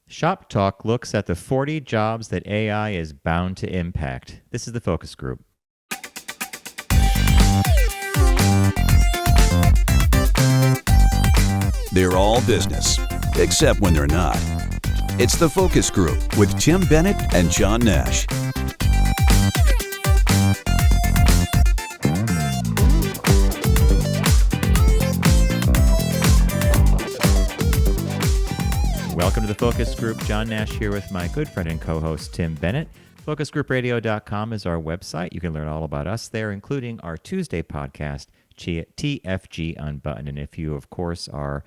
Shop Talk looks at the 40 jobs that AI is bound to impact. This is the focus group. They're all business, except when they're not. It's the Focus Group with Tim Bennett and John Nash. Welcome to the Focus Group. John Nash here with my good friend and co-host Tim Bennett. FocusGroupRadio.com is our website. You can learn all about us there, including our Tuesday podcast, TFG Unbuttoned. And if you, of course, are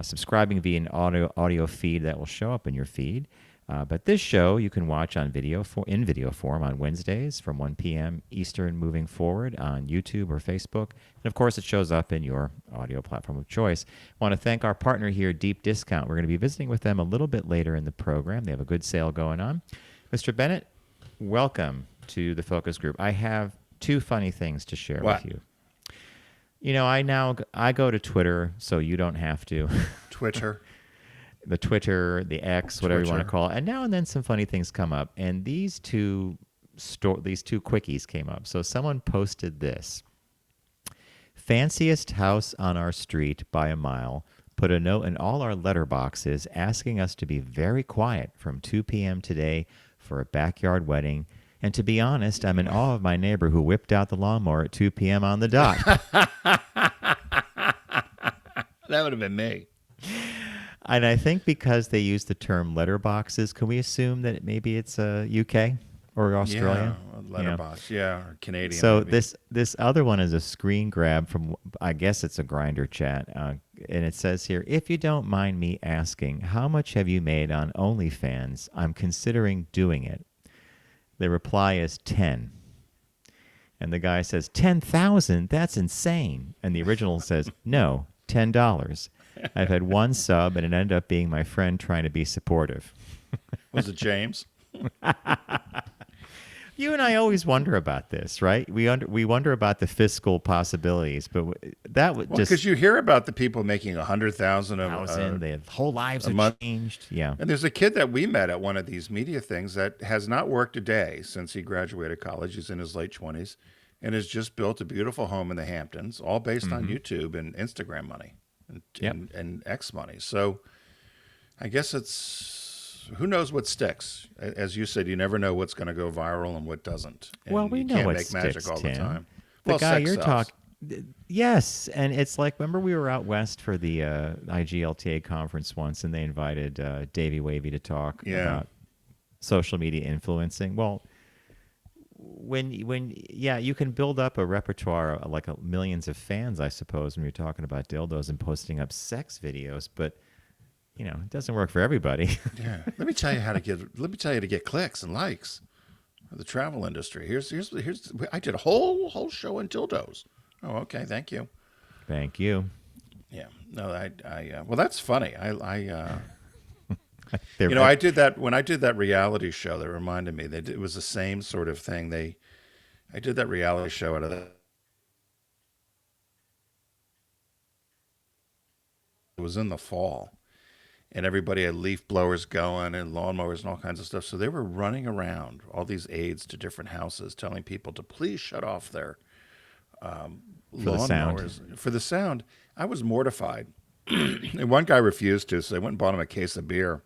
subscribing via an audio feed, that will show up in your feed. But this show you can watch on video form on Wednesdays from 1 p.m. Eastern moving forward on YouTube or Facebook. And of course, it shows up in your audio platform of choice. I want to thank our partner here, Deep Discount. We're going to be visiting with them a little bit later in the program. They have a good sale going on. Mr. Bennett, welcome to the Focus Group. I have two funny things to share with you. You know, I go to Twitter, so you don't have to. Twitter. The Twitter, the X, whatever you want to call it. And now and then some funny things come up. And these two quickies came up. So someone posted this. Fanciest house on our street by a mile. Put a note in all our letterboxes asking us to be very quiet from 2 p.m. today for a backyard wedding. And to be honest, I'm in awe of my neighbor who whipped out the lawnmower at 2 p.m. on the dot. That would have been me. And I think because they use the term letterboxes, can we assume that maybe it's UK or Australia? Yeah, letterbox, or Canadian. So maybe. this other one is a screen grab from, I guess it's a Grindr chat, and it says here, if you don't mind me asking, how much have you made on OnlyFans? I'm considering doing it. The reply is 10. And the guy says, 10,000? That's insane. And the original says, no, $10. I've had one sub, and it ended up being my friend trying to be supportive. Was it James? You and I always wonder about this, right? We wonder about the fiscal possibilities, but that would just because you hear about the people making 100,000 their whole lives have changed. Yeah, and there's a kid that we met at one of these media things that has not worked a day since he graduated college. He's in his late 20s, and has just built a beautiful home in the Hamptons, all based on YouTube and Instagram money. And X money. So I guess who knows what sticks. As you said, you never know what's going to go viral and what doesn't. And well, we know what sticks, can't make magic all Tim. the time. The guy you're talking, yes, and it's like, remember we were out west for the IGLTA conference once, and they invited Davey Wavy to talk about social media influencing. Well, when you can build up a repertoire like millions of fans, I suppose, when you're talking about dildos and posting up sex videos, but it doesn't work for everybody. Yeah, let me tell you to get clicks and likes. The travel industry. Here's. I did a whole show on dildos. Oh, okay, thank you. Thank you. Yeah, no, I well, that's funny. I I did that when I did that reality show. That reminded me that it was the same sort of thing. I did that reality show out of that. It was in the fall, and everybody had leaf blowers going and lawnmowers and all kinds of stuff. So they were running around, all these aides to different houses, telling people to please shut off their lawnmowers for the sound. I was mortified, and one guy refused to, so they went and bought him a case of beer.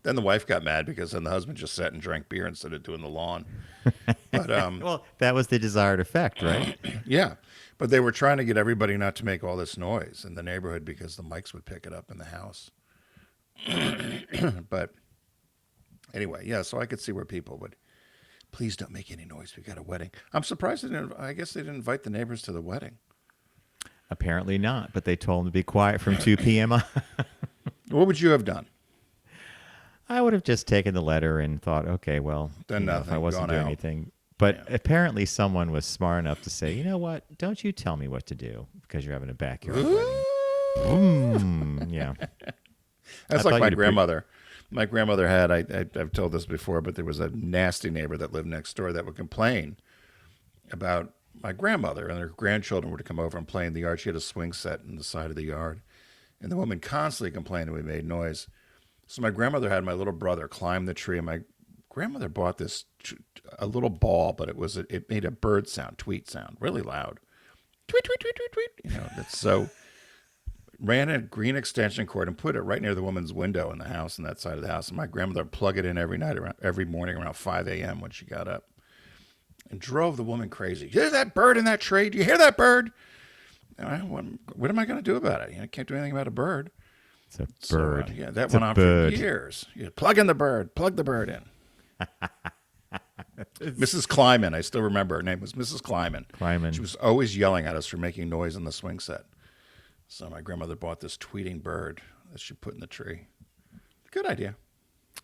Then the wife got mad because then the husband just sat and drank beer instead of doing the lawn. But well, that was the desired effect, right? Yeah, but they were trying to get everybody not to make all this noise in the neighborhood because the mics would pick it up in the house. But anyway, so I could see where people would, please don't make any noise. We got a wedding. I'm surprised I guess they didn't invite the neighbors to the wedding. Apparently not, but they told them to be quiet from 2 p.m. on. What would you have done? I would have just taken the letter and thought, okay, well, then nothing, if I wasn't doing anything. But apparently someone was smart enough to say, you know what, don't you tell me what to do because you're having a backyard wedding. Yeah. That's like my grandmother. My grandmother had, I've told this before, but there was a nasty neighbor that lived next door that would complain about my grandmother, and her grandchildren were to come over and play in the yard. She had a swing set in the side of the yard, and the woman constantly complained that we made noise. So my grandmother had my little brother climb the tree, and my grandmother bought a little ball, but it made a bird sound, tweet sound, really loud. Tweet, tweet, tweet, tweet, tweet. That's so. Ran a green extension cord and put it right near the woman's window in the house, on that side of the house. And my grandmother would plug it in every morning around 5 a.m. when she got up, and drove the woman crazy. You hear that bird in that tree? Do you hear that bird? What am I going to do about it? I can't do anything about a bird. It's a bird. That went on for years. Plug the bird in. Mrs. Kleiman, I still remember her name was Mrs. Kleiman. She was always yelling at us for making noise in the swing set. So my grandmother bought this tweeting bird that she put in the tree. Good idea.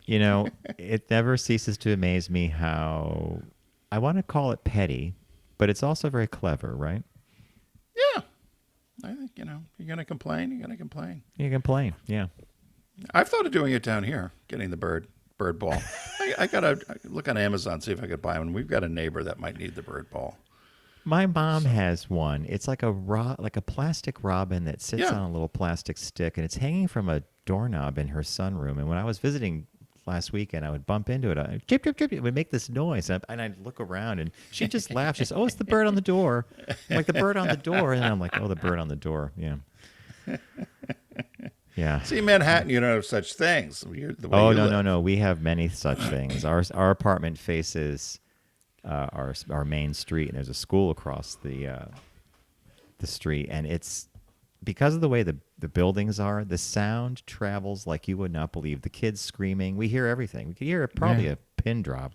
It never ceases to amaze me how, I want to call it petty, but it's also very clever, right? Yeah. I think, you're going to complain. You're going to complain. You complain, yeah. I've thought of doing it down here, getting the bird ball. I got to look on Amazon, see if I could buy one. We've got a neighbor that might need the bird ball. My mom has one. It's like a plastic robin that sits on a little plastic stick, and it's hanging from a doorknob in her sunroom. And when I was visiting last weekend, I would bump into it. Chip, chip, chip. It would make this noise, and I'd look around, and she'd just laugh. She'd say, "Oh, it's the bird on the door." I'm like, the bird on the door. And I'm like, oh, the bird on the door. Yeah. Yeah. See, Manhattan, you don't have such things. No. We have many such things. Our apartment faces our main street, and there's a school across the street, and it's because of the way the buildings are, the sound travels like you would not believe. The kids screaming, we hear everything. We could hear probably a pin drop,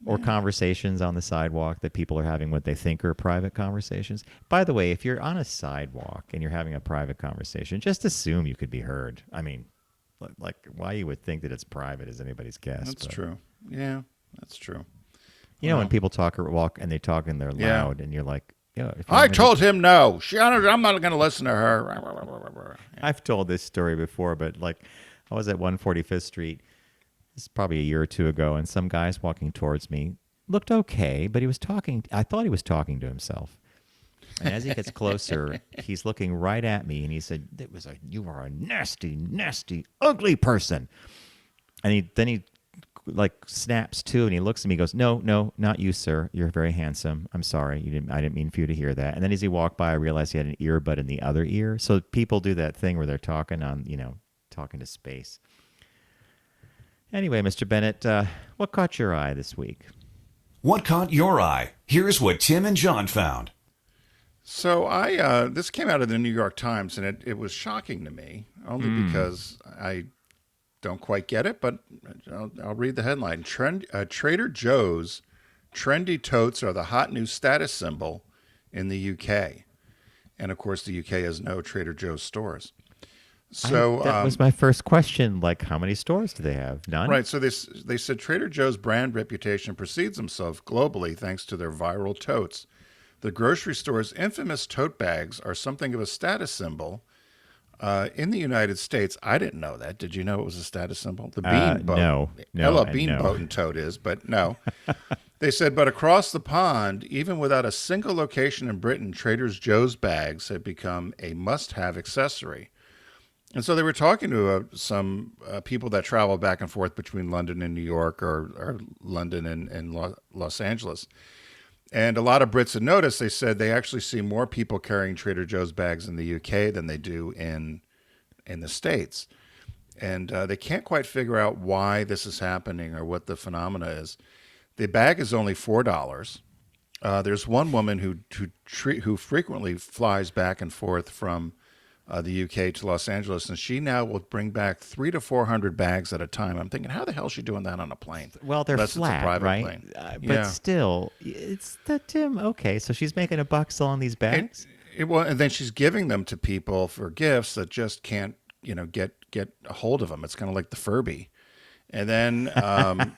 or conversations on the sidewalk that people are having what they think are private conversations. By the way, if you're on a sidewalk and you're having a private conversation, just assume you could be heard. I mean, like why you would think that it's private is anybody's guess. That's true. Yeah, that's true. When people talk or walk and they talk and they're loud, and you're like, I told him no. I'm not going to listen to her. I've told this story before, but I was at 145th Street. This is probably a year or two ago, and some guy's walking towards me. Looked okay, but he was talking. I thought he was talking to himself. And as he gets closer, he's looking right at me, and he said, "You are a nasty, nasty, ugly person." And then he snaps to, and he looks at me, and goes, "No, not you, sir. You're very handsome. I'm sorry. I didn't mean for you to hear that." And then as he walked by, I realized he had an earbud in the other ear. So people do that thing where they're talking to space. Anyway, Mr. Bennett, what caught your eye this week? What caught your eye? Here's what Tim and John found. So this came out of the New York Times, and it was shocking to me, only because I don't quite get it, but I'll read the headline. Trader Joe's trendy totes are the hot new status symbol in the UK. And, of course, the UK has no Trader Joe's stores. So that was my first question. How many stores do they have? None? Right. So they said Trader Joe's brand reputation precedes themselves globally thanks to their viral totes. The grocery store's infamous tote bags are something of a status symbol in the United States. I didn't know that. Did you know it was a status symbol? The bean boat. No. Ella bean boat and tote is, but no. They said, but across the pond, even without a single location in Britain, Trader Joe's bags have become a must-have accessory. And so they were talking to some people that travel back and forth between London and New York, or London and Los Angeles. And a lot of Brits had noticed, they said they actually see more people carrying Trader Joe's bags in the UK than they do in the States. And they can't quite figure out why this is happening or what the phenomena is. The bag is only $4. There's one woman who frequently flies back and forth from the UK to Los Angeles, and she now will bring back 300 to 400 bags at a time. I'm thinking, how the hell is she doing that on a plane? Well, they're flat, right? But still, it's the Tim. Okay, so she's making a buck selling these bags. And then she's giving them to people for gifts that just can't, get a hold of them. It's kind of like the Furby, and then,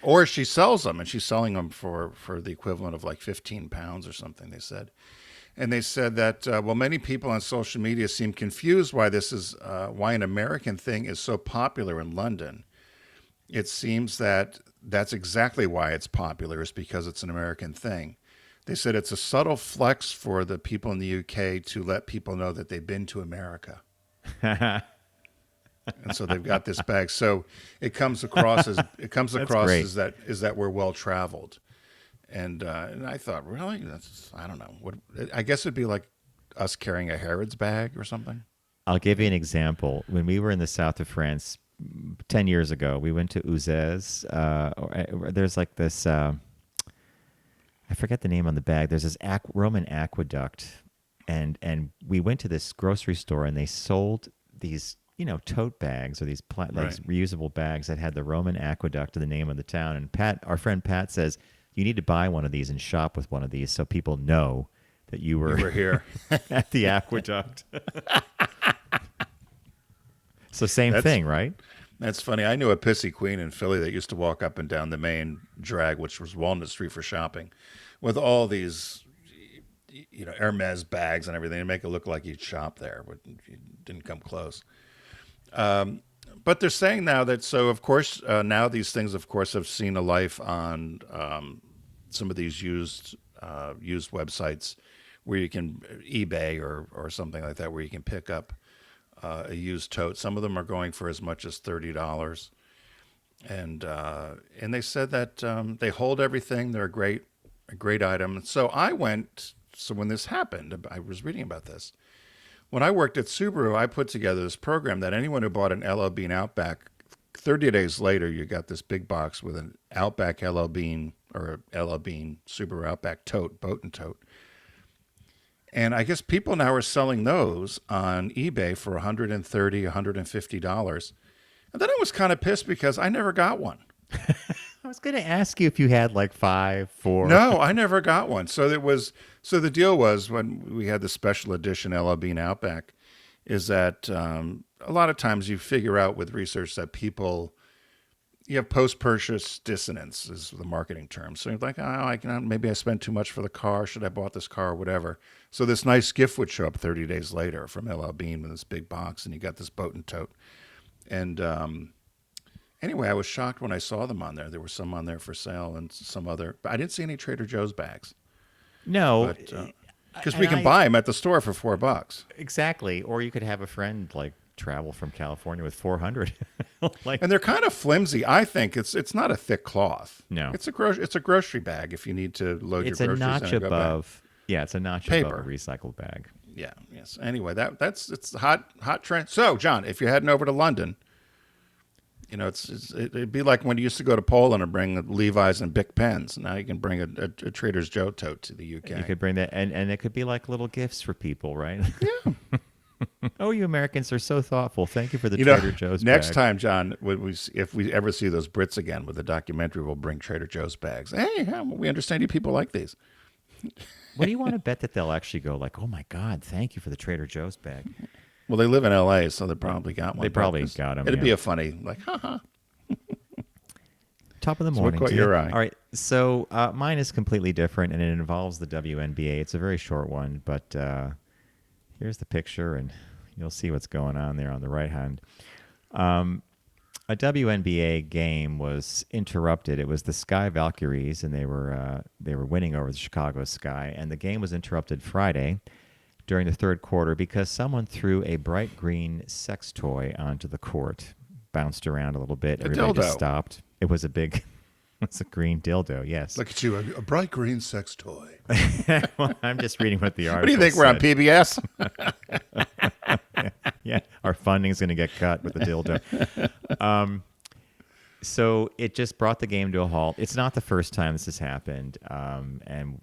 or she sells them, and she's selling them for the equivalent of like 15 pounds or something. They said. And they said that, many people on social media seem confused why why an American thing is so popular in London. It seems that that's exactly why it's popular, is because it's an American thing. They said it's a subtle flex for the people in the UK to let people know that they've been to America. and so they've got this bag. So it comes across as great. is that we're well traveled, and I thought, really, I don't know what, I guess it'd be like us carrying a Harrods bag or something. I'll give you an example. When we were in the south of France 10 years ago, we went to Uzès. There's like this, I forget the name on the bag. There's this Roman aqueduct. And we went to this grocery store, and they sold these, tote bags, or these reusable bags that had the Roman aqueduct to the name of the town. And Pat, our friend Pat, says, you need to buy one of these and shop with one of these so people know that you were here at the aqueduct. So same thing, right? That's funny. I knew a pissy queen in Philly that used to walk up and down the main drag, which was Walnut Street, for shopping, with all these, Hermes bags and everything, to make it look like you'd shop there, but you didn't come close. But they're saying now that, so of course, now these things, of course, have seen a life on some of these used websites where you can, eBay or something like that, where you can pick up a used tote. Some of them are going for as much as $30, and they said that they hold everything. They're a great item. So when this happened, I was reading about this. When I worked at Subaru, I put together this program that anyone who bought an LL Bean Outback, 30 days later, you got this big box with an Outback LL Bean or LL Bean Subaru Outback tote, boat and tote. And I guess people now are selling those on eBay for $130, $150. And then I was kind of pissed because I never got one. I was going to ask you if you had like 5, 4. No, I never got one. So the deal was, when we had the special edition LL Bean Outback, is that a lot of times you figure out with research that you have post-purchase dissonance is the marketing term. So you're like, maybe I spent too much for the car. Should I bought this car or whatever? So this nice gift would show up 30 days later from LL Bean with this big box, and you got this boat and tote. And anyway, I was shocked when I saw them on there. There were some on there for sale and some other. But I didn't see any Trader Joe's bags. No. Because we can buy them at the store for $4. Exactly. Or you could have a friend like travel from California with 400. And they're kind of flimsy. I think it's not a thick cloth. No. It's a grocery bag if you need to load your groceries. It's a notch above. Yeah, it's a notch Paper. above a recycled bag. Yeah, yes. Anyway, it's hot trend. So, John, if you're heading over to London, it'd be like when you used to go to Poland and bring Levi's and Bic pens. Now you can bring a Trader Joe's tote to the UK. You could bring that, and it could be like little gifts for people, right? Yeah. Oh, you Americans are so thoughtful. Thank you for the Trader Joe's next bag. time, John, if we ever see those Brits again with the documentary, we'll bring Trader Joe's bags. Hey, we understand you people like these. What do you want to bet that they'll actually go like, oh my God, thank you for the Trader Joe's bag? Well, they live in L.A., so they probably got one. They probably got them. It'd be a funny, like, haha. Top of the morning. What caught your eye? All right, so mine is completely different, and it involves the WNBA. It's a very short one, but here's the picture, and you'll see what's going on there on the right hand. A WNBA game was interrupted. It was the Sky Valkyries, and they were winning over the Chicago Sky, and the game was interrupted Friday during the third quarter because someone threw a bright green sex toy onto the court, bounced around a little bit. Everybody just stopped. It was a green dildo, yes. Look at you, a bright green sex toy. Well, I'm just reading what the article What do you think? said. We're on PBS? Yeah, our funding's going to get cut with the dildo. So it just brought the game to a halt. It's not the first time this has happened, and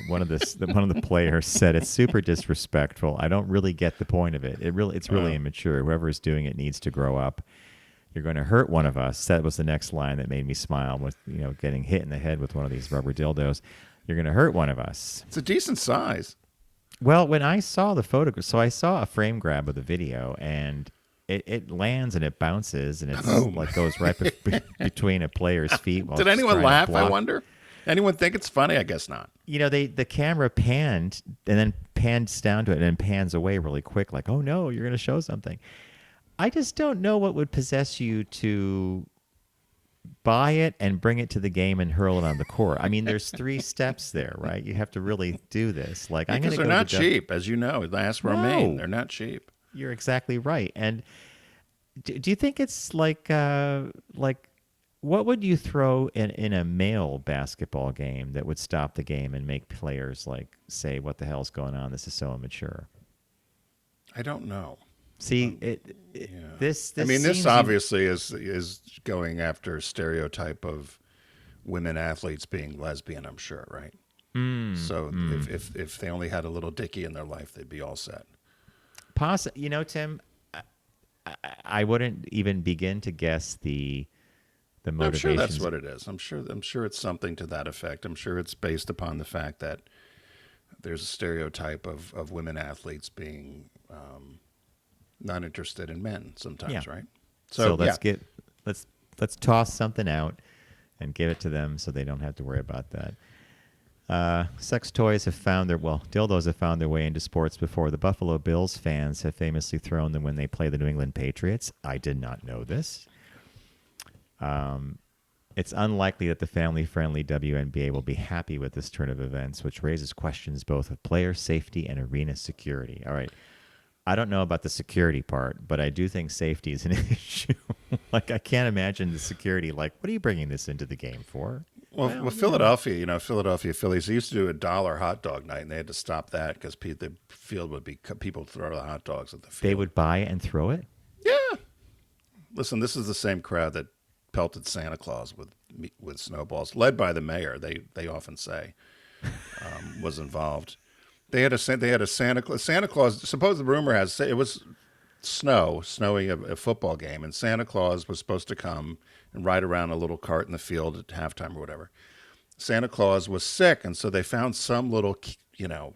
one of the players said it's super disrespectful. I don't really get the point of it. It's really immature. Whoever is doing it needs to grow up. You're going to hurt one of us. That was the next line that made me smile. With getting hit in the head with one of these rubber dildos. You're going to hurt one of us. It's a decent size. Well, when I saw the photograph, so I saw a frame grab of the video, and it lands and it bounces and it's like goes right between a player's feet. Did anyone laugh? I wonder. Anyone think it's funny? I guess not. The camera panned and then pans down to it and then pans away really quick, like, oh no, you're going to show something. I just don't know what would possess you to buy it and bring it to the game and hurl it on the court. I mean, there's 3 steps there, right? You have to really do this. Like, because they're not cheap, as you know. Last Romaine, they're not cheap. You're exactly right. And Do you think it's like what would you throw in a male basketball game that would stop the game and make players like say, "What the hell's going on? This is so immature." I don't know. See, Yeah. this I mean, this seems obviously is going after stereotype of women athletes being lesbian. I'm sure, right? So if they only had a little dickie in their life, they'd be all set. You know, Tim, I wouldn't even begin to guess the I'm motivations. sure that's what it is. I'm sure it's something to that effect. I'm sure it's based upon the fact that there's a stereotype of women athletes being not interested in men sometimes, right? So let's toss something out and give it to them so they don't have to worry about that. Sex toys have found dildos have found their way into sports before. The Buffalo Bills fans have famously thrown them when they play the New England Patriots. I did not know this. It's unlikely that the family-friendly WNBA will be happy with this turn of events, which raises questions both of player safety and arena security. All right. I don't know about the security part, but I do think safety is an issue. Like, I can't imagine the security, like, what are you bringing this into the game for? Well, Philadelphia, Philadelphia Phillies, they used to do $1 hot dog night, and they had to stop that because the field would be people throw the hot dogs at the field. They would buy it and throw it? Yeah. Listen, this is the same crowd that pelted Santa Claus with snowballs, led by the mayor. They often say was involved. They had a Santa Claus. Santa Claus. Suppose the rumor has it was snowing a football game, and Santa Claus was supposed to come and ride around a little cart in the field at halftime or whatever. Santa Claus was sick, and so they found some little,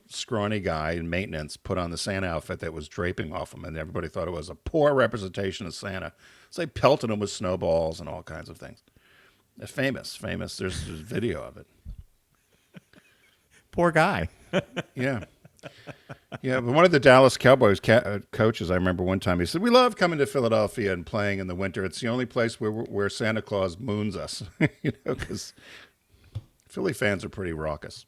scrawny guy in maintenance put on the Santa outfit that was draping off him, and everybody thought it was a poor representation of Santa. So they pelted him with snowballs and all kinds of things. Famous. There's video of it. Poor guy. Yeah. Yeah, but one of the Dallas Cowboys coaches, I remember one time, he said, "We love coming to Philadelphia and playing in the winter. It's the only place where Santa Claus moons us," because Philly fans are pretty raucous.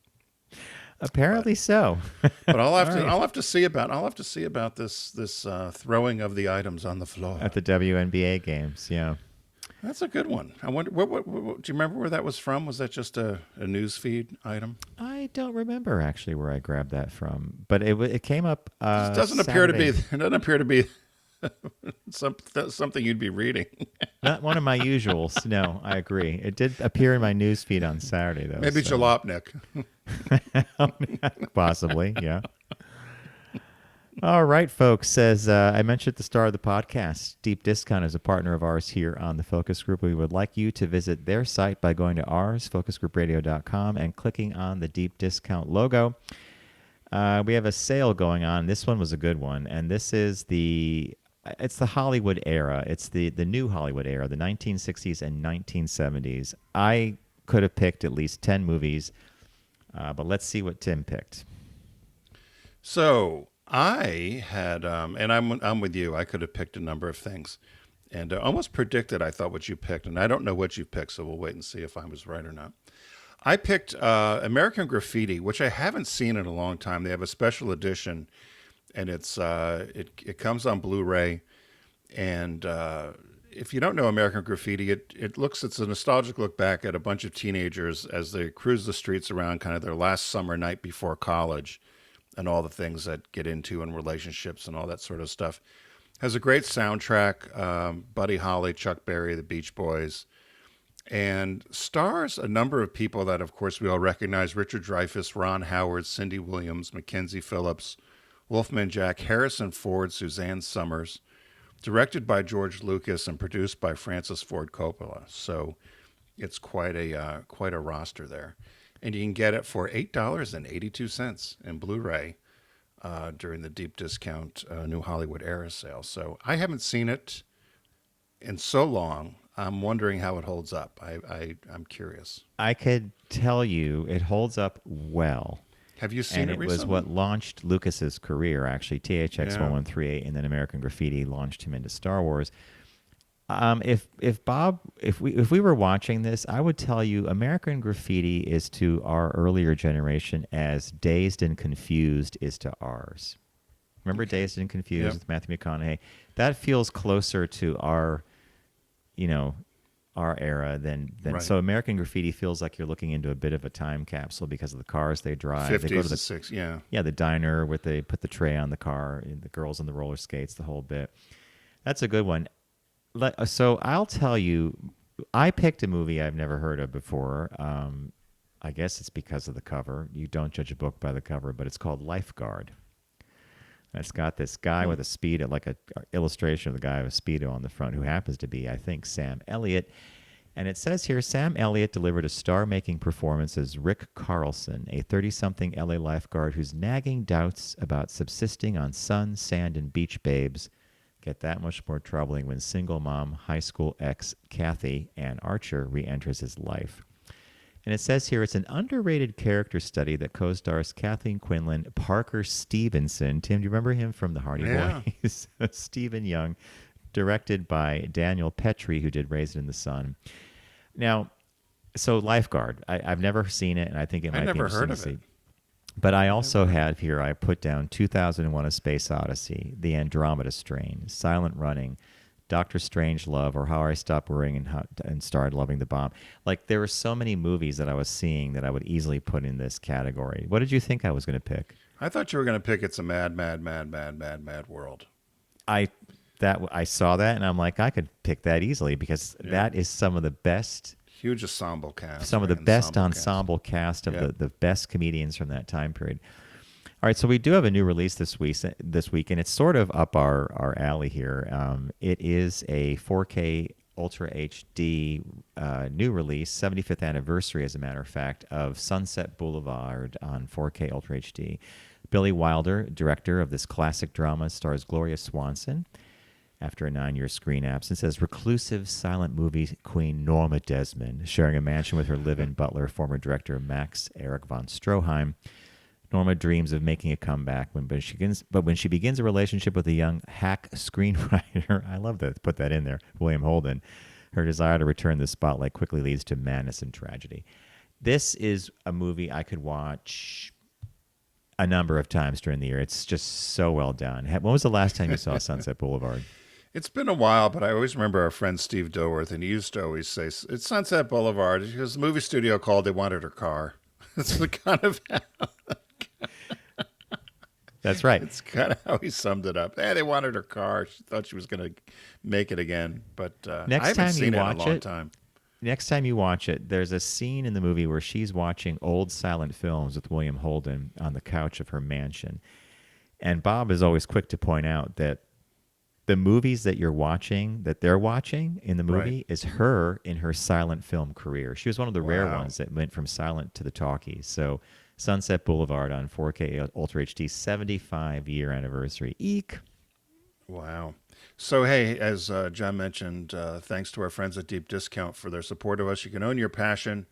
Apparently so. But I'll have to see about this throwing of the items on the floor At the WNBA games, yeah. That's a good one. I wonder, what do you remember where that was from? Was that just a news feed item? I don't remember actually where I grabbed that from, but it came up. It doesn't appear to be something you'd be reading. Not one of my usuals. No, I agree. It did appear in my news feed on Saturday, though. Maybe Jalopnik. Possibly, yeah. All right, folks. As I mentioned at the start of the podcast, Deep Discount is a partner of ours here on the Focus Group. We would like you to visit their site by going to ours, focusgroupradio.com, and clicking on the Deep Discount logo. We have a sale going on. This one was a good one, and this is it's the Hollywood era. It's the new Hollywood era, the 1960s and 1970s. I could have picked at least 10 movies, but let's see what Tim picked. So I had, and I'm with you. I could have picked a number of things, and almost predicted. I thought what you picked, and I don't know what you picked, so we'll wait and see if I was right or not. I picked American Graffiti, which I haven't seen in a long time. They have a special edition, and it comes on Blu-ray. And if you don't know American Graffiti, it's a nostalgic look back at a bunch of teenagers as they cruise the streets around kind of their last summer night before college, and all the things that get into in relationships and all that sort of stuff. Has a great soundtrack. Buddy Holly, Chuck Berry, the Beach Boys. And stars a number of people that, of course, we all recognize: Richard Dreyfuss, Ron Howard, Cindy Williams, Mackenzie Phillips, Wolfman Jack, Harrison Ford, Suzanne Summers. Directed by George Lucas and produced by Francis Ford Coppola. So it's quite a roster there. And you can get it for $8.82 in Blu-ray during the Deep Discount New Hollywood Era sale. So I haven't seen it in so long. I'm wondering how it holds up. I'm curious. I could tell you it holds up well. Have you seen it recently? And it was what launched Lucas's career, actually. THX 1138 and then American Graffiti launched him into Star Wars. If we were watching this, I would tell you American Graffiti is to our earlier generation as Dazed and Confused is to ours. Remember Dazed and Confused Yep. with Matthew McConaughey? That feels closer to our, our era than Right. So American Graffiti feels like you're looking into a bit of a time capsule because of the cars they drive. They 50s go to to the 60s, yeah. Yeah, the diner where they put the tray on the car, and the girls on the roller skates, the whole bit. That's a good one. So I'll tell you, I picked a movie I've never heard of before. I guess it's because of the cover. You don't judge a book by the cover, but it's called Lifeguard. And it's got this guy with a Speedo, like a illustration of the guy with a Speedo on the front, who happens to be, I think, Sam Elliott. And it says here, Sam Elliott delivered a star-making performance as Rick Carlson, a 30-something LA lifeguard whose nagging doubts about subsisting on sun, sand, and beach babes get that much more troubling when single mom high school ex Kathy Ann Archer re-enters his life. And it says here it's an underrated character study that co-stars Kathleen Quinlan, Parker Stevenson. Tim, do you remember him from the Hardy Boys? Stephen Young, directed by Daniel Petrie, who did Raised in the Sun. Now, so Lifeguard, I've never seen it, and I think it might be interesting to see. But I also have here, I put down 2001: A Space Odyssey, The Andromeda Strain, Silent Running, Doctor Strangelove, or How I Stopped Worrying and Started Loving the Bomb. Like, there were so many movies that I was seeing that I would easily put in this category. What did you think I was going to pick? I thought you were going to pick It's a Mad, Mad, Mad, Mad, Mad, Mad World. I saw that, and I'm like, I could pick that easily because that is some of the best... Huge ensemble cast. Some of the best ensemble cast of the best comedians from that time period. All right, so we do have a new release this week, and it's sort of up our alley here. It is a 4K Ultra HD new release, 75th anniversary, as a matter of fact, of Sunset Boulevard on 4K Ultra HD. Billy Wilder, director of this classic drama, stars Gloria Swanson after a 9-year screen absence as reclusive silent movie queen Norma Desmond, sharing a mansion with her live-in butler, former director Max Eric von Stroheim. Norma dreams of making a comeback, but when she begins a relationship with a young hack screenwriter, I love that, put that in there, William Holden, her desire to return the spotlight quickly leads to madness and tragedy. This is a movie I could watch a number of times during the year. It's just so well done. When was the last time you saw Sunset Boulevard? It's been a while, but I always remember our friend Steve Dilworth, and he used to always say, it's Sunset Boulevard, because the movie studio called, they wanted her car. That's the kind of... That's right. It's kind of how he summed it up. They wanted her car. She thought she was going to make it again, but I haven't seen it in a long time. Next time you watch it, there's a scene in the movie where she's watching old silent films with William Holden on the couch of her mansion. And Bob is always quick to point out that the movies that you're watching, that they're watching in the movie, is her in her silent film career. She was one of the rare ones that went from silent to the talkies. So Sunset Boulevard on 4K Ultra HD, 75-year anniversary. Eek. Wow. So, hey, as John mentioned, thanks to our friends at Deep Discount for their support of us. You can own your passion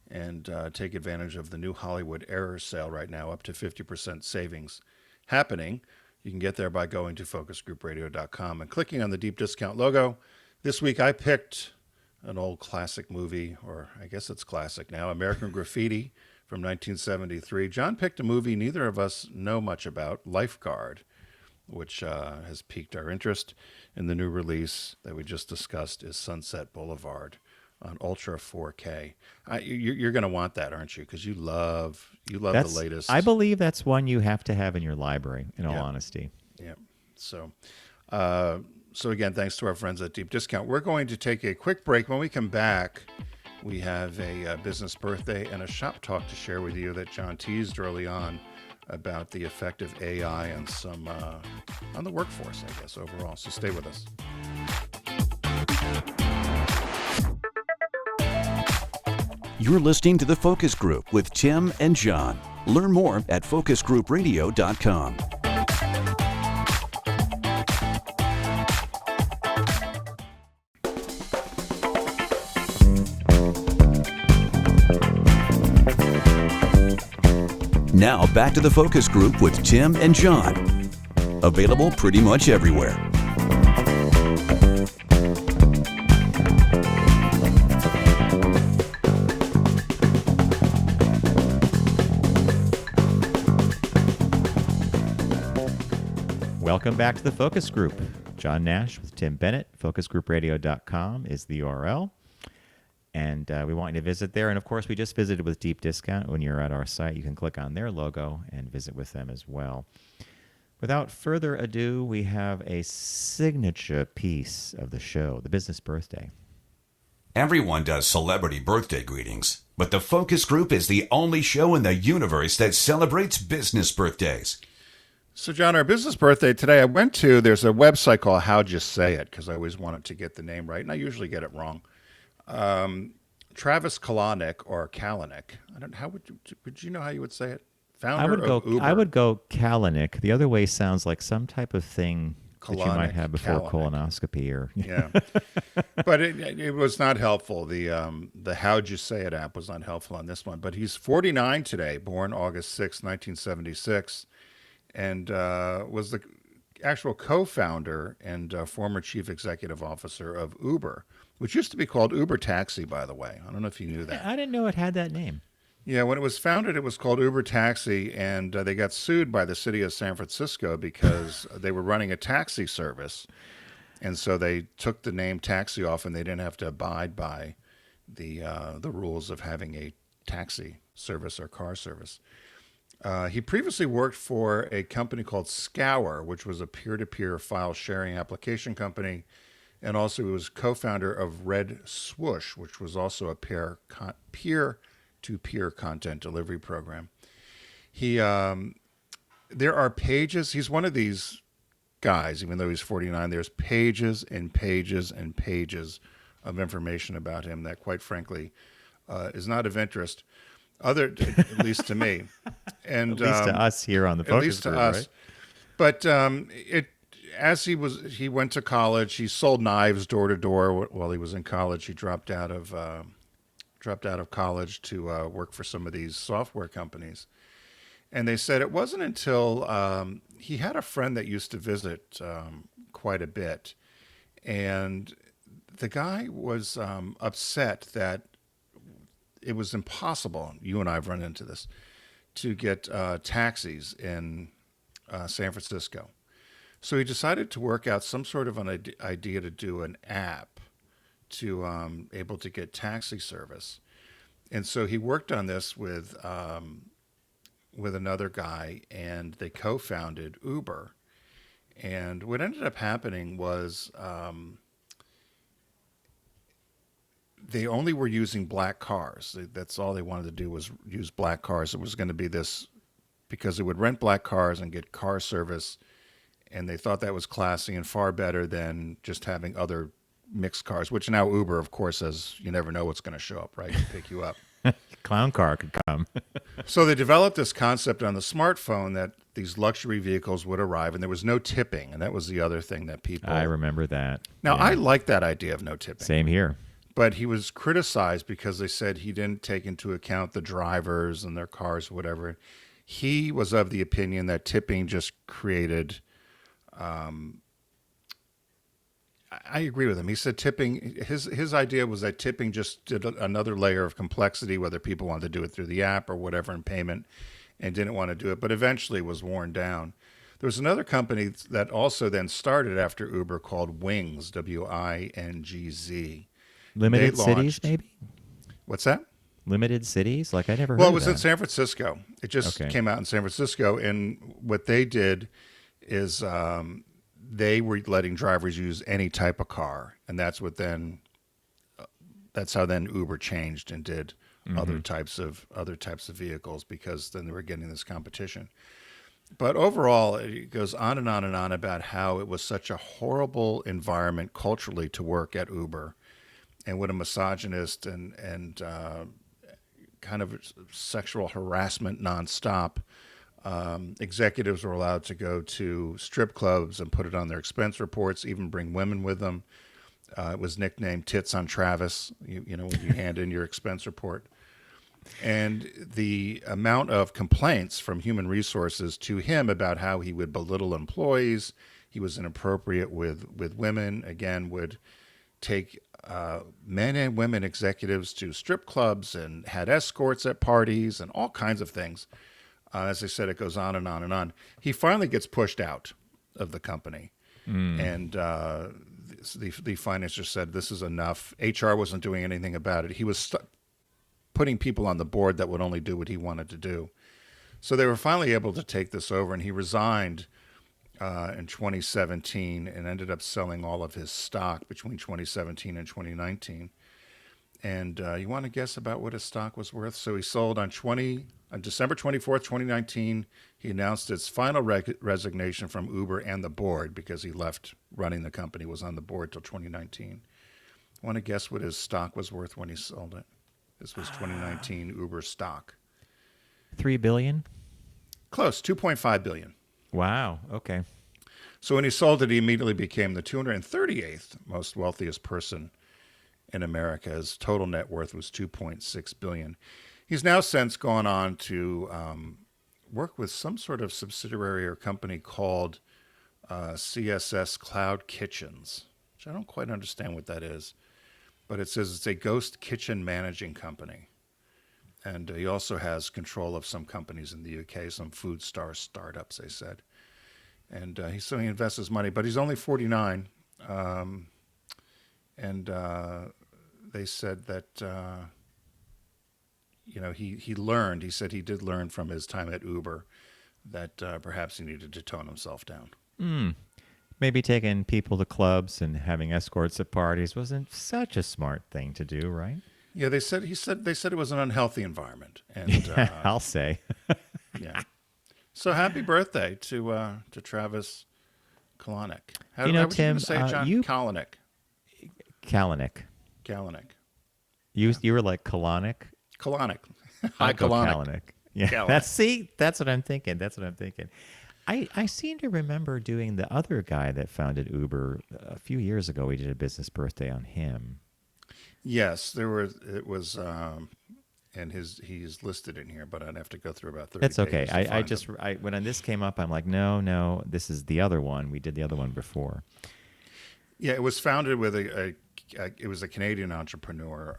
and take advantage of the new Hollywood Error Sale right now, up to 50% savings happening. You can get there by going to focusgroupradio.com and clicking on the Deep Discount logo. This week I picked an old classic movie, or I guess it's classic now, American Graffiti from 1973. John picked a movie neither of us know much about, Lifeguard, which has piqued our interest. And the new release that we just discussed is Sunset Boulevard on Ultra 4K. You're going to want that, aren't you? Because you love the latest. I believe that's one you have to have in your library, in all honesty. Yeah. So again, thanks to our friends at Deep Discount. We're going to take a quick break. When we come back, we have a business birthday and a shop talk to share with you that John teased early on about the effect of AI and some on the workforce, I guess, overall. So stay with us. You're listening to The Focus Group with Tim and John. Learn more at focusgroupradio.com. Now back to The Focus Group with Tim and John. Available pretty much everywhere. Welcome back to the Focus Group. John Nash with Tim Bennett. FocusGroupRadio.com is the URL. And we want you to visit there. And, of course, we just visited with Deep Discount. When you're at our site, you can click on their logo and visit with them as well. Without further ado, we have a signature piece of the show, the business birthday. Everyone does celebrity birthday greetings, but the Focus Group is the only show in the universe that celebrates business birthdays. So, John, our business birthday today, there's a website called How'd You Say It, because I always wanted to get the name right, and I usually get it wrong. Travis Kalanick or Kalanick. Would you know how you would say it? Founder of Uber. I would go Kalanick. The other way sounds like some type of thing that you might have before colonoscopy or yeah. But it was not helpful. The How'd You Say It app was not helpful on this one. But he's 49 today, born August 6, 1976, and was the actual co-founder and former chief executive officer of Uber, which used to be called Uber Taxi, by the way. I don't know if you knew that. I didn't know it had that name. Yeah, when it was founded, it was called Uber Taxi, and they got sued by the city of San Francisco because they were running a taxi service, and so they took the name taxi off, and they didn't have to abide by the rules of having a taxi service or car service. He previously worked for a company called Scour, which was a peer-to-peer file sharing application company, and also he was co-founder of Red Swoosh, which was also a peer-to-peer content delivery program. There are pages. He's one of these guys, even though he's 49. There's pages and pages and pages of information about him that, quite frankly, is not of interest, at least to me, and at least to us here on the Focus Group, right? But he went to college. He sold knives door to door while he was in college. He dropped out of college to work for some of these software companies. And they said it wasn't until he had a friend that used to visit quite a bit. And the guy was upset that it was impossible, you and I have run into this, to get taxis in San Francisco. So he decided to work out some sort of an idea to do an app to able to get taxi service. And so he worked on this with another guy, and they co-founded Uber. And what ended up happening was they only were using black cars. That's all they wanted to do was use black cars. It was going to be this because they would rent black cars and get car service, and they thought that was classy and far better than just having other mixed cars, which now Uber, of course, says you never know what's going to show up, right, to pick you up. Clown car could come. So they developed this concept on the smartphone that these luxury vehicles would arrive, and there was no tipping, and that was the other thing that people... I remember that. Now, yeah. I like that idea of no tipping. Same here. But he was criticized because they said he didn't take into account the drivers and their cars, whatever. He was of the opinion that tipping just created... I agree with him. He said tipping, his idea was that tipping just did another layer of complexity, whether people wanted to do it through the app or whatever in payment, and didn't want to do it, but eventually was worn down. There was another company that also then started after Uber called Wings, W-I-N-G-Z. Limited cities, maybe? What's that? Limited cities? Like, I never heard Well, of it was that. in San Francisco. It just came out in San Francisco, and what they did is they were letting drivers use any type of car, and that's how then Uber changed and did other types of vehicles, because then they were getting this competition. But overall, it goes on and on and on about how it was such a horrible environment culturally to work at Uber, and what a misogynist and kind of sexual harassment nonstop. Executives were allowed to go to strip clubs and put it on their expense reports, even bring women with them. It was nicknamed Tits on Travis, you know, when you hand in your expense report. And the amount of complaints from human resources to him about how he would belittle employees, he was inappropriate with women, again, would take men and women executives to strip clubs and had escorts at parties and all kinds of things. As I said, it goes on and on and on. He finally gets pushed out of the company. And the financier said this is enough. HR wasn't doing anything about it. He was putting people on the board that would only do what he wanted to do. So they were finally able to take this over, and he resigned in 2017 and ended up selling all of his stock between 2017 and 2019. And you want to guess about what his stock was worth? So he sold on December 24th, 2019. He announced his final resignation from Uber and the board because he left running the company, was on the board till 2019. Want to guess what his stock was worth when he sold it? This was 2019 Uber stock. $3 billion? Close, $2.5 billion. Wow. Okay. So when he sold it, he immediately became the 238th most wealthiest person in America. His total net worth was $2.6 billion. He's now since gone on to work with some sort of subsidiary or company called CSS Cloud Kitchens, which I don't quite understand what that is. But it says it's a ghost kitchen managing company. And he also has control of some companies in the UK, some food star startups, they said. And he invests his money, but he's only 49. They said that, he said he did learn from his time at Uber that perhaps he needed to tone himself down. Maybe taking people to clubs and having escorts at parties wasn't such a smart thing to do, right? Yeah, they said it was an unhealthy environment, and I'll say. yeah. So happy birthday to Travis Kalanick. How would Tim, you say John? Kalanick. Kalanick. You were like Kalanick. Kalanick. Hi, Hi, Kalanick. Yeah, Kalanick. That's what I'm thinking. I seem to remember doing the other guy that founded Uber a few years ago. We did a business birthday on him. Yes, and he's listed in here, but I'd have to go through about 30 That's okay. pages to find them. When this came up, I'm like, no, this is the other one. We did the other one before. Yeah, it was founded with it was a Canadian entrepreneur,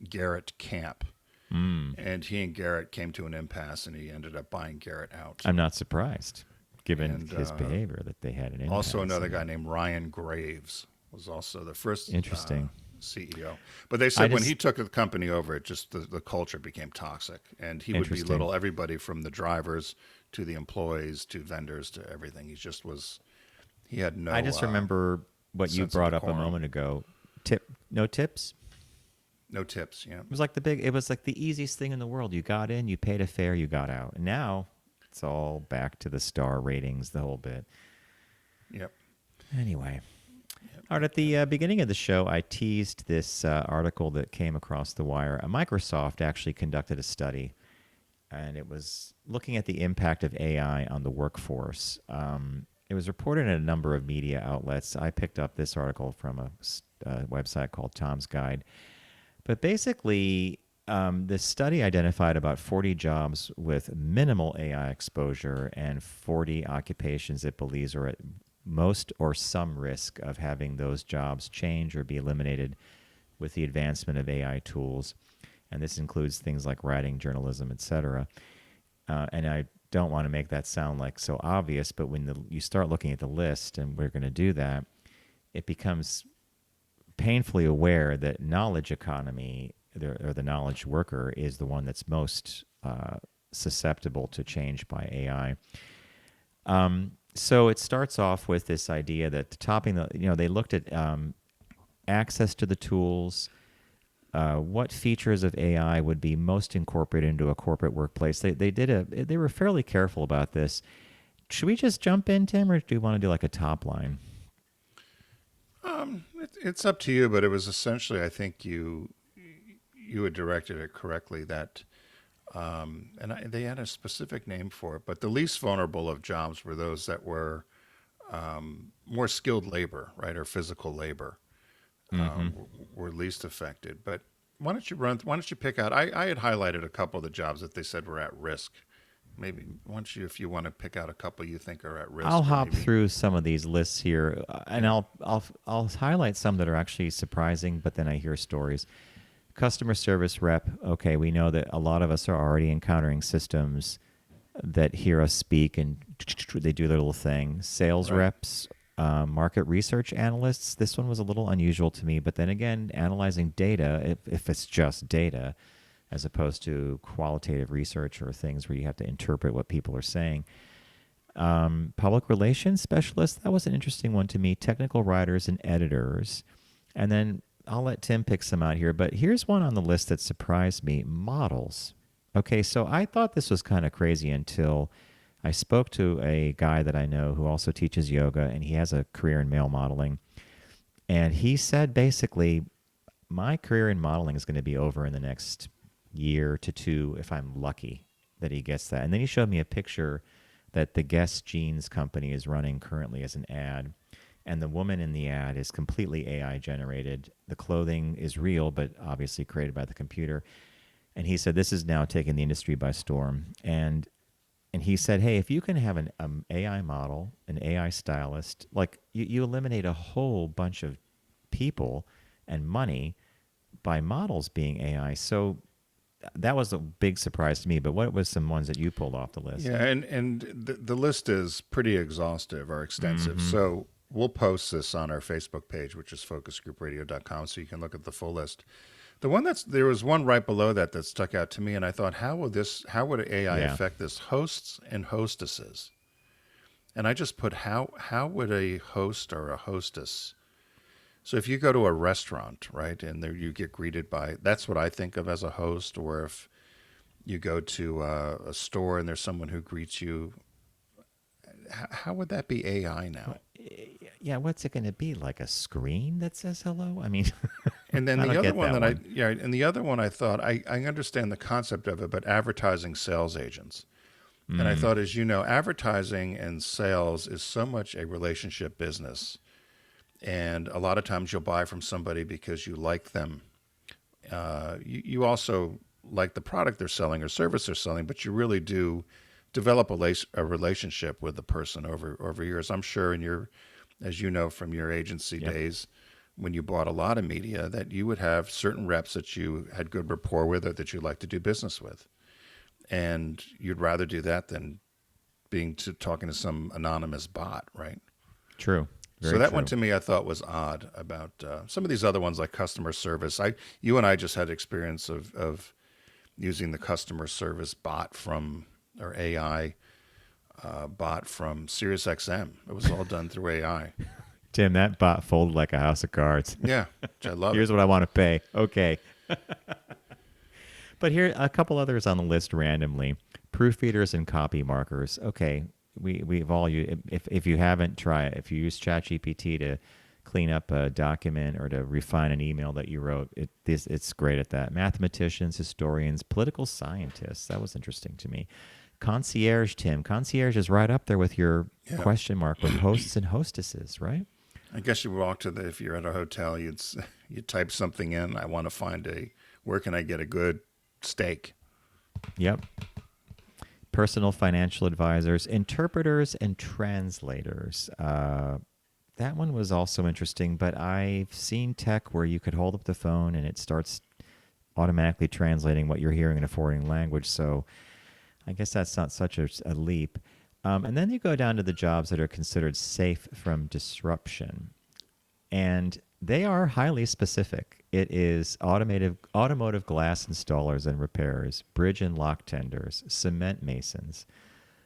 Garrett Camp. And he and Garrett came to an impasse, and he ended up buying Garrett out. I'm not surprised, given his behavior, that they had an impasse. Also, another guy named Ryan Graves was also the first Interesting CEO. But they said when he took the company over, it just the culture became toxic, and he would belittle everybody from the drivers to the employees to vendors to everything. He had no. I just remember what you brought up a moment ago. No tips. No tips, yeah. It was like the easiest thing in the world. You got in, you paid a fare, you got out. And now it's all back to the star ratings, the whole bit. Yep. Anyway. Yep. All right, at the beginning of the show, I teased this article that came across the wire. Microsoft actually conducted a study, and it was looking at the impact of AI on the workforce. It was reported in a number of media outlets. I picked up this article from a website called Tom's Guide. But basically, this study identified about 40 jobs with minimal AI exposure and 40 occupations it believes are at most or some risk of having those jobs change or be eliminated with the advancement of AI tools. And this includes things like writing, journalism, etc. And I don't want to make that sound like so obvious, but when you start looking at the list, and we're going to do that, it becomes painfully aware that knowledge economy, or the knowledge worker, is the one that's most susceptible to change by AI. So it starts off with this idea that they looked at access to the tools, what features of AI would be most incorporated into a corporate workplace. They were fairly careful about this. Should we just jump in, Tim, or do you want to do like a top line? It's up to you, but it was essentially, I think you had directed it correctly that, they had a specific name for it, but the least vulnerable of jobs were those that were more skilled labor, right, or physical labor, were least affected. But why don't you pick out? I had highlighted a couple of the jobs that they said were at risk. Maybe if you want to pick out a couple you think are at risk. I'll hop through some of these lists here, and I'll highlight some that are actually surprising, but then I hear stories. Customer service rep. Okay, we know that a lot of us are already encountering systems that hear us speak and they do their little thing. Sales Right. reps, market research analysts. This one was a little unusual to me, but then again, analyzing data, if it's just data, as opposed to qualitative research or things where you have to interpret what people are saying. Public relations specialists, that was an interesting one to me. Technical writers and editors. And then I'll let Tim pick some out here, but here's one on the list that surprised me: models. Okay, so I thought this was kind of crazy until I spoke to a guy that I know who also teaches yoga, and he has a career in male modeling. And he said basically, my career in modeling is going to be over in the next year to two if I'm lucky that he gets that. And then he showed me a picture that the Guess Jeans company is running currently as an ad. And the woman in the ad is completely AI generated. The clothing is real, but obviously created by the computer. And he said this is now taking the industry by storm. And he said, hey, if you can have an AI model, an AI stylist, like you eliminate a whole bunch of people and money by models being AI. So that was a big surprise to me. But what was some ones that you pulled off the list? Yeah, and the list is pretty exhaustive or extensive. So we'll post this on our Facebook page, which is focusgroupradio.com, so you can look at the full list. There was one right below that stuck out to me, and I thought, how would AI affect this? Hosts and hostesses. And I just put, how would a host or a hostess? So if you go to a restaurant, right, and there you get greeted by, that's what I think of as a host. Or if you go to a store and there's someone who greets you, how would that be AI now? Yeah, what's it going to be? Like a screen that says hello? I mean, And then I the don't other get one that that one. and the other one I thought, I understand the concept of it, but advertising sales agents. And I thought, as you know, advertising and sales is so much a relationship business. And a lot of times you'll buy from somebody because you like them. You also like the product they're selling or service they're selling, but you really do develop a relationship with the person over years. I'm sure as you know from your agency Yep. days, when you bought a lot of media, that you would have certain reps that you had good rapport with or that you like to do business with. And you'd rather do that than talking to some anonymous bot, right? True. So Very that one true. to me, I thought was odd about some of these other ones like customer service. You and I just had experience of using the customer service bot or AI bot from SiriusXM. It was all done through AI. Tim, that bot folded like a house of cards. Yeah, which I love Here's it. what I want to pay. Okay. But here, a couple others on the list randomly. Proofreaders and copy markers. Okay, we've all used, if you haven't, try it. If you use ChatGPT to clean up a document or to refine an email that you wrote, it's great at that. Mathematicians, historians, political scientists. That was interesting to me. Concierge, Tim. Concierge is right up there with your Yeah. question mark with hosts and hostesses, right? I guess you walk if you're at a hotel, you type something in. I want to find where can I get a good steak? Yep. Personal financial advisors, interpreters, and translators. That one was also interesting, but I've seen tech where you could hold up the phone and it starts automatically translating what you're hearing in a foreign language. So I guess that's not such a leap. And then you go down to the jobs that are considered safe from disruption. And they are highly specific. It is automotive glass installers and repairers, bridge and lock tenders, cement masons,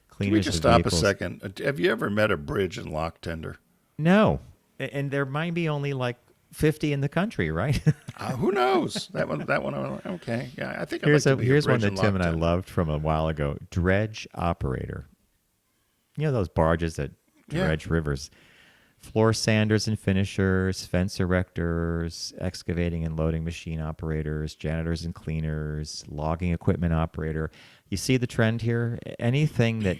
Can we cleaners just of stop a vehicles. second? Have you ever met a bridge and lock tender? No. And there might be only like 50 in the country, right? Who knows? That one. Okay. Yeah, I think I'd like here's to be a here's one bridge that and Tim lock and I tender. loved from a while ago. Dredge operator. You know those barges that Yeah. dredge rivers. Floor sanders and finishers, fence erectors, excavating and loading machine operators, janitors and cleaners, logging equipment operator. You see the trend here? Anything that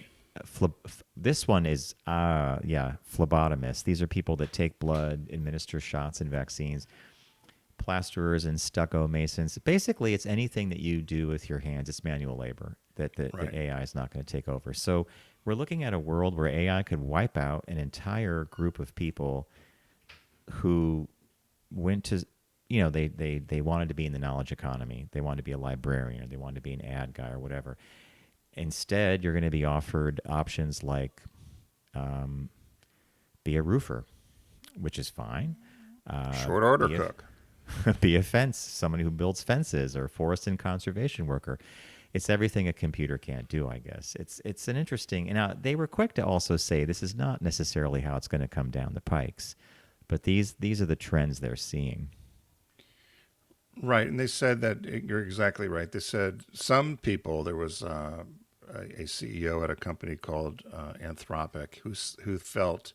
this one is phlebotomists. These are people that take blood, administer shots and vaccines. Plasterers and stucco masons. Basically, it's anything that you do with your hands. It's manual labor that Right. AI is not going to take over. So we're looking at a world where AI could wipe out an entire group of people who went to, they wanted to be in the knowledge economy. They wanted to be a librarian. Or they wanted to be an ad guy or whatever. Instead, you're going to be offered options like be a roofer, which is fine. Short order Be a, cook. be a fence, somebody who builds fences, or forest and conservation worker. It's everything a computer can't do, I guess. It's an interesting. And now they were quick to also say this is not necessarily how it's going to come down the pikes, but these are the trends they're seeing. Right, and they said that you're exactly right. They said some people. There was a CEO at a company called Anthropic who felt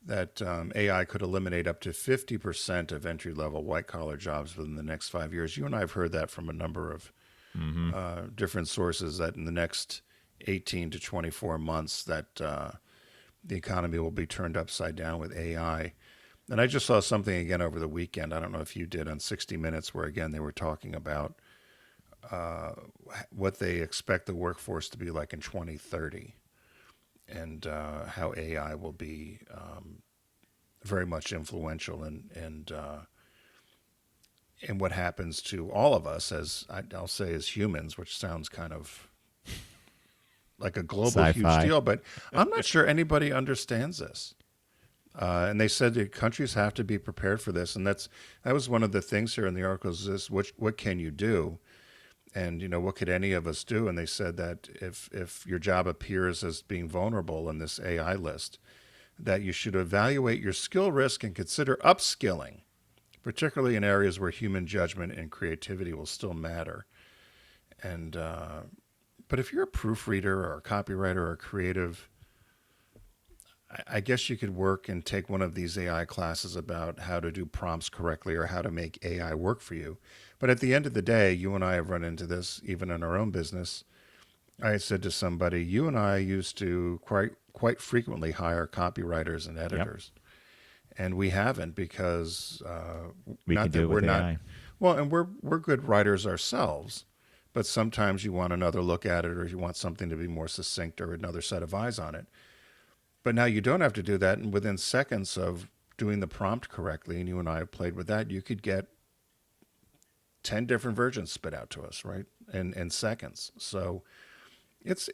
that AI could eliminate up to 50% of entry-level white-collar jobs within the next 5 years. You and I have heard that from a number of different sources, that in the next 18 to 24 months that the economy will be turned upside down with AI. And I just saw something again over the weekend. I don't know if you did, on 60 Minutes, where again they were talking about what they expect the workforce to be like in 2030, and how AI will be very much influential and what happens to all of us as I'll say as humans, which sounds kind of like a global Sci-fi. huge deal, but I'm not sure anybody understands this. And they said that countries have to be prepared for this, and that was one of the things here in the article is this: what can you do, and what could any of us do? And they said that if your job appears as being vulnerable in this AI list, that you should evaluate your skill risk and consider upskilling, particularly in areas where human judgment and creativity will still matter. And but if you're a proofreader or a copywriter or a creative, I guess you could work and take one of these AI classes about how to do prompts correctly or how to make AI work for you. But at the end of the day, you and I have run into this even in our own business. I said to somebody, you and I used to quite frequently hire copywriters and editors. Yep. And we haven't, because we not can that do it we're with not AI. well, and we're good writers ourselves, but sometimes you want another look at it, or you want something to be more succinct or another set of eyes on it. But now you don't have to do that, and within seconds of doing the prompt correctly, and you and I have played with that, you could get 10 different versions spit out to us, right? In seconds. So it's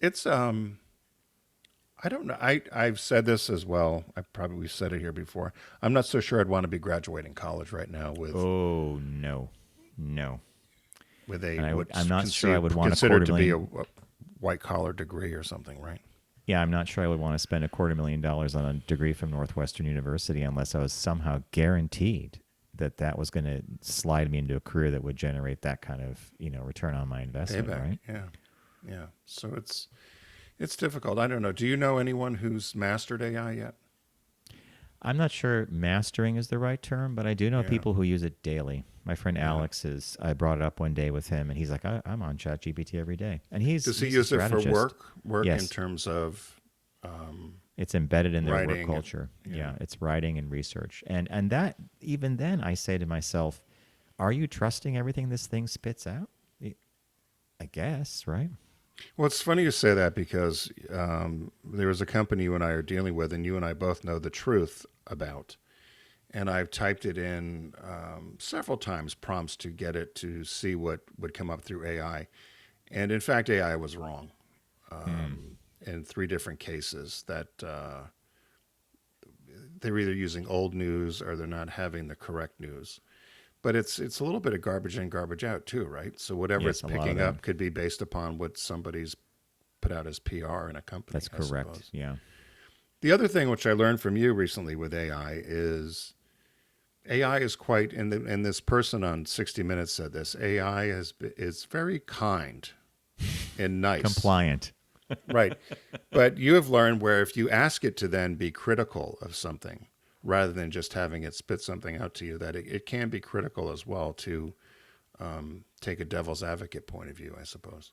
I don't know. I've said this as well. We've said it here before. I'm not so sure I'd want to be graduating college right now with no. with I'm not sure I would want considered to be a white collar degree or something, right? Yeah, I'm not sure I would want to spend $250,000 on a degree from Northwestern University unless I was somehow guaranteed that was going to slide me into a career that would generate that kind of return on my investment. Payback. Right? Yeah. So it's difficult. I don't know. Do you know anyone who's mastered AI yet? I'm not sure mastering is the right term, but I do know people who use it daily. My friend Alex I brought it up one day with him, and he's like, I'm on ChatGPT every day. And does he use it for work yes. in terms of it's embedded in their work writing culture. Yeah, it's writing and research. And that, even then, I say to myself, are you trusting everything this thing spits out? I guess, right? Well, it's funny you say that, because there was a company you and I are dealing with, and you and I both know the truth about. And I've typed it in several times, prompts to get it to see what would come up through AI. And in fact, AI was wrong in 3 different cases, that they're either using old news or they're not having the correct news. But it's a little bit of garbage in, garbage out too, right? So whatever it's picking up could be based upon what somebody's put out as PR in a company. That's correct. Yeah. The other thing which I learned from you recently with AI is quite, and this person on 60 Minutes said this, AI is very kind and nice. Compliant. Right. But you have learned where if you ask it to then be critical of something, rather than just having it spit something out to you, that it can be critical as well, to take a devil's advocate point of view, I suppose.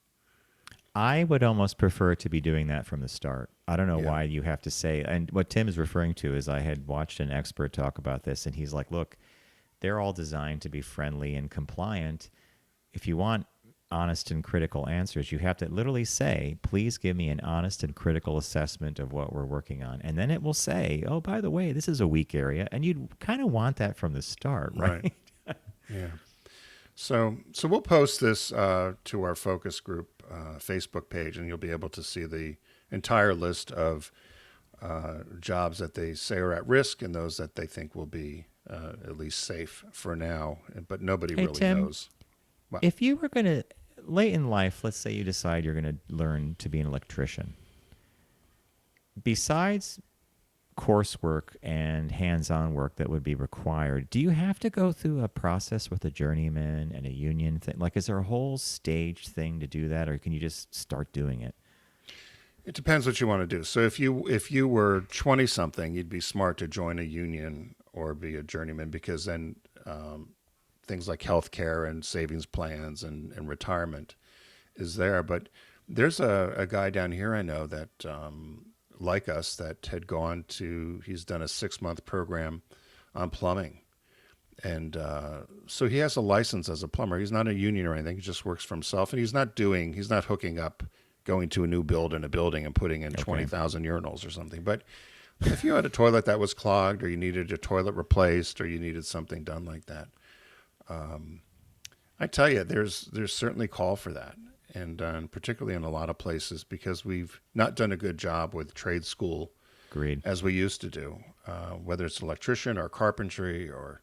I would almost prefer to be doing that from the start. I don't know why you have to say, and what Tim is referring to is I had watched an expert talk about this, and he's like, look, they're all designed to be friendly and compliant. If you want honest and critical answers, you have to literally say, please give me an honest and critical assessment of what we're working on. And then it will say, oh, by the way, this is a weak area. And you'd kind of want that from the start, right? Yeah. So we'll post this to our focus group Facebook page, and you'll be able to see the entire list of jobs that they say are at risk and those that they think will be at least safe for now. But nobody really Tim, knows. Well, if you were going to, late in life, let's say you decide you're going to learn to be an electrician, besides coursework and hands-on work that would be required, do you have to go through a process with a journeyman and a union thing? Like, is there a whole stage thing to do that, or can you just start doing it? it depends what you want to do. So if you were 20 something, you'd be smart to join a union or be a journeyman, because then things like healthcare and savings plans and retirement is there. But there's a guy down here I know that like us that had gone to, he's done a 6-month program on plumbing. And so he has a license as a plumber. He's not a union or anything. He just works for himself. And he's not hooking up, going to a new build in a building and putting in 20,000 urinals or something. But if you had a toilet that was clogged, or you needed a toilet replaced, or you needed something done like that, I tell you, there's certainly call for that. And particularly in a lot of places, because we've not done a good job with trade school. Agreed. As we used to do, whether it's electrician or carpentry or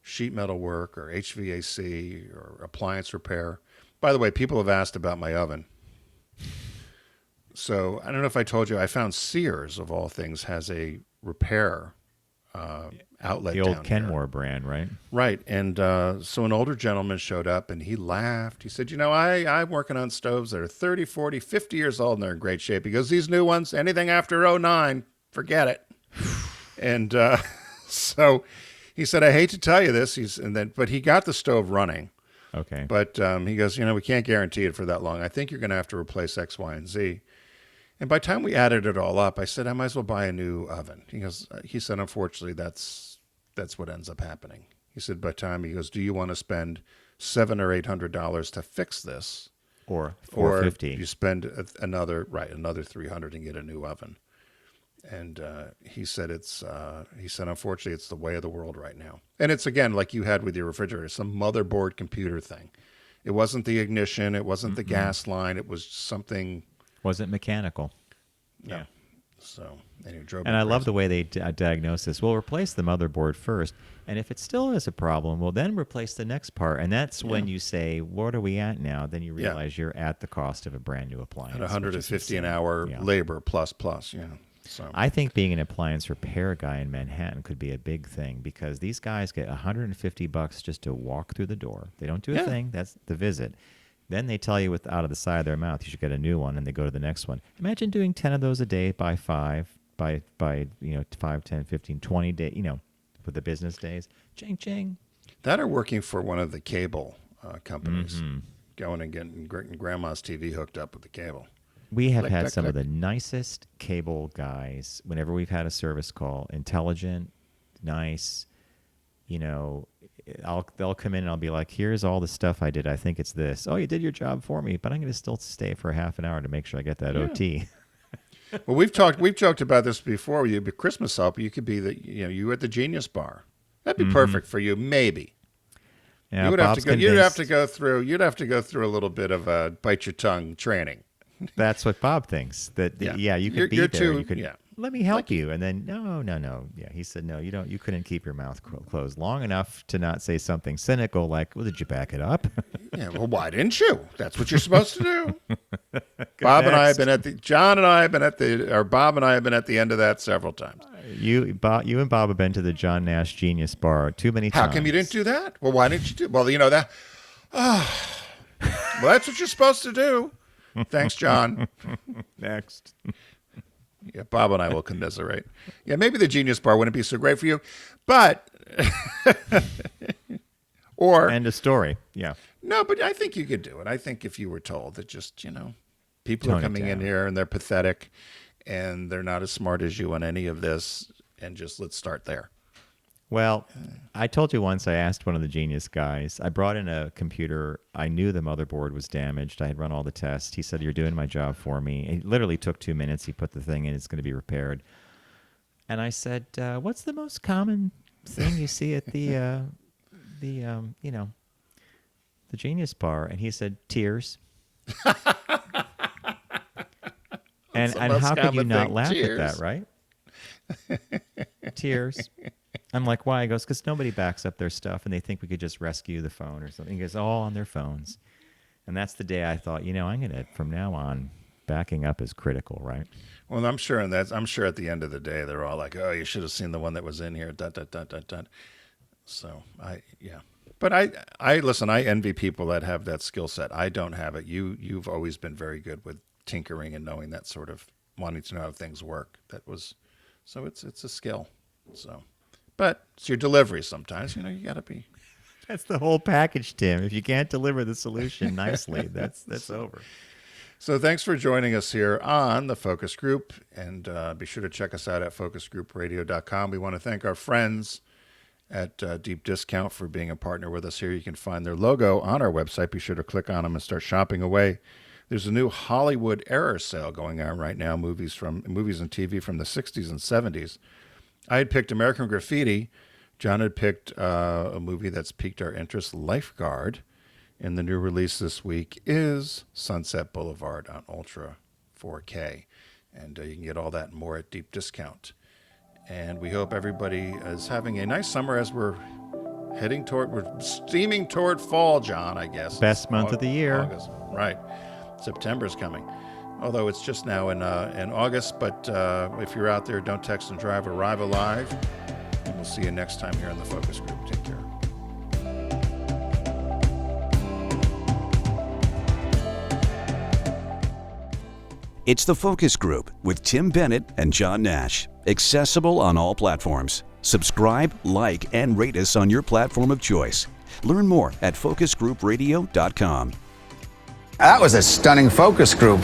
sheet metal work or HVAC or appliance repair. By the way, people have asked about my oven. So I don't know if I told you, I found Sears, of all things, has a repair outlet. The old down Kenmore here. brand, right? Right. And so an older gentleman showed up and he laughed. He said, I'm working on stoves that are 30, 40, 50 years old and they're in great shape. He goes, these new ones, anything after '09, forget it. And so he said, I hate to tell you this. But he got the stove running. Okay. But he goes, we can't guarantee it for that long. I think you're going to have to replace X, Y, and Z. And by the time we added it all up, I said, I might as well buy a new oven. He said, unfortunately, that's what ends up happening. He said, by the time, he goes, do you want to spend $700 or $800 to fix this? Or $450. Or you spend another $300 and get a new oven. And he said, unfortunately, it's the way of the world right now. And it's, again, like you had with your refrigerator, some motherboard computer thing. It wasn't the ignition. It wasn't the gas line. It was something. Wasn't mechanical. No. Yeah. So, and it drove And me I love crazy. the way they diagnose this. We'll replace the motherboard first. And if it still is a problem, we'll then replace the next part. And that's when you say, what are we at now? Then you realize you're at the cost of a brand new appliance. At 150 an hour labor plus. Yeah. So I think being an appliance repair guy in Manhattan could be a big thing, because these guys get $150 just to walk through the door. They don't do a thing. That's the visit. Then they tell you out of the side of their mouth, you should get a new one, and they go to the next one. Imagine doing 10 of those a day by 5, by 5, 10, 15, 20 days, for the business days. Ching, ching. that are working for one of the cable companies, going and getting grandma's TV hooked up with the cable. We have Click, had click, some of click. the nicest cable guys whenever we've had a service call. Intelligent, nice. They'll come in and I'll be like, here's all the stuff I did. I think it's this. Oh, you did your job for me, but I'm going to still stay for a half an hour to make sure I get that OT. Well, we've talked about this before. You'd be Christmas help. You could be you at the Genius Bar. That'd be perfect for you, maybe. Yeah, You would have to Bob's go. You'd have convinced. to go through a little bit of a bite your tongue training. That's what Bob thinks. That you could You're be there. too- You could yeah. let me help you, and then no. Yeah, he said no. You don't. You couldn't keep your mouth closed long enough to not say something cynical like, "Well, did you back it up?" Yeah. Well, why didn't you? That's what you're supposed to do. Bob and I have been at the end of that several times. You and Bob have been to the John Nash Genius Bar too many times. How come you didn't do that? Well, why didn't you do? Well, that. Well, that's what you're supposed to do. Thanks, John. Next. Yeah, Bob and I will commiserate. Yeah, maybe the Genius Bar wouldn't be so great for you, but or End of story. Yeah. no, but I think you could do it. I think if you were told that just people Tone are it coming in down. here and they're pathetic and they're not as smart as you on any of this, and just let's start there. Well, I told you once I asked one of the Genius guys. I brought in a computer. I knew the motherboard was damaged. I had run all the tests. He said, "You're doing my job for me." It literally took 2 minutes. He put the thing in. It's going to be repaired. And I said, "What's the most common thing you see at the Genius Bar?" And he said, "Tears." And most how could you common not thing. laugh Tears. at that, right? Tears. I'm like, why? He goes, because nobody backs up their stuff, and they think we could just rescue the phone or something. He goes, all on their phones. And that's the day I thought, I'm going to, from now on, backing up is critical, right? Well, I'm sure at the end of the day, they're all like, oh, you should have seen the one that was in here, ... So but I listen, I envy people that have that skill set. I don't have it. You've always been very good with tinkering and knowing that sort of wanting to know how things work. So it's a skill. So, but it's your delivery sometimes, you got to be. That's the whole package, Tim. If you can't deliver the solution nicely, that's over. So thanks for joining us here on the Focus Group, and be sure to check us out at focusgroupradio.com. We want to thank our friends at Deep Discount for being a partner with us here. You can find their logo on our website. Be sure to click on them and start shopping away. There's a new Hollywood era sale going on right now, movies and TV from the 60s and 70s. I had picked American Graffiti. John had picked a movie that's piqued our interest, Lifeguard. And the new release this week is Sunset Boulevard on Ultra 4K. And you can get all that and more at Deep Discount. And we hope everybody is having a nice summer as we're steaming toward fall, John, I guess. Best month of the year. August. Right. September's coming. Although it's just now in August. But if you're out there, don't text and drive. Arrive alive. And we'll see you next time here on the Focus Group. Take care. It's the Focus Group with Tim Bennett and John Nash. Accessible on all platforms. Subscribe, like, and rate us on your platform of choice. Learn more at focusgroupradio.com. That was a stunning focus group.